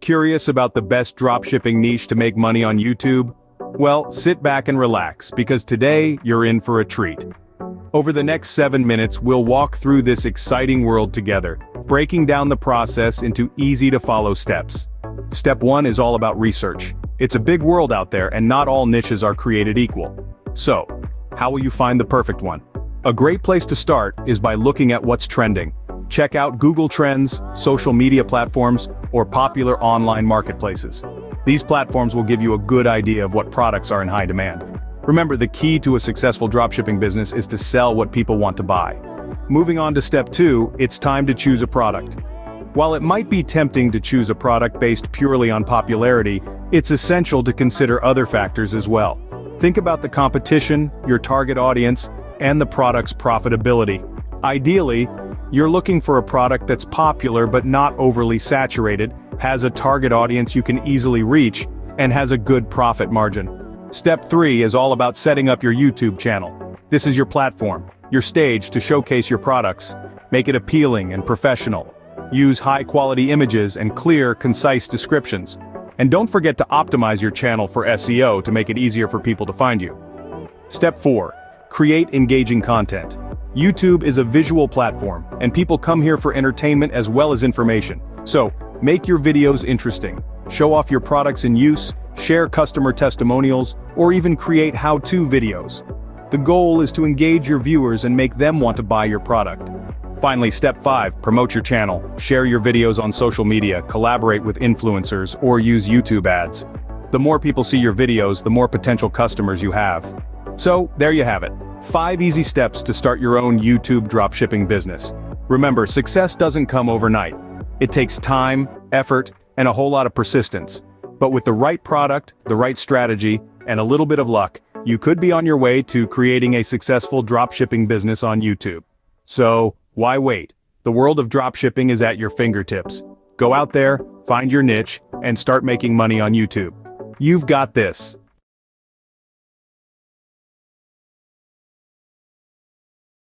Curious about the best dropshipping niche to make money on YouTube? Well, sit back and relax, because today you're in for a treat. Over the next 7 minutes, we'll walk through this exciting world together, breaking down the process into easy-to-follow steps. Step 1 is all about research. It's a big world out there, and not all niches are created equal. So, how will you find the perfect one? A great place to start is by looking at what's trending. Check out Google Trends, social media platforms, or popular online marketplaces. These platforms will give you a good idea of what products are in high demand. Remember, the key to a successful dropshipping business is to sell what people want to buy. Moving on to step 2, it's time to choose a product. While it might be tempting to choose a product based purely on popularity, it's essential to consider other factors as well. Think about the competition, your target audience, and the product's profitability. Ideally, you're looking for a product that's popular but not overly saturated, has a target audience you can easily reach, and has a good profit margin. Step 3 is all about setting up your YouTube channel. This is your platform, your stage to showcase your products. Make it appealing and professional. Use high-quality images and clear, concise descriptions. And don't forget to optimize your channel for SEO to make it easier for people to find you. Step 4. Create engaging content. YouTube is a visual platform, and people come here for entertainment as well as information. So, make your videos interesting. Show off your products in use, share customer testimonials, or even create how-to videos. The goal is to engage your viewers and make them want to buy your product. Finally, step 5, promote your channel. Share your videos on social media, collaborate with influencers, or use YouTube ads. The more people see your videos, the more potential customers you have. So, there you have it. 5 easy steps to start your own YouTube dropshipping business. Remember, success doesn't come overnight. It takes time, effort, and a whole lot of persistence. But with the right product, the right strategy, and a little bit of luck, you could be on your way to creating a successful dropshipping business on YouTube. So, why wait? The world of dropshipping is at your fingertips. Go out there, find your niche, and start making money on YouTube. You've got this.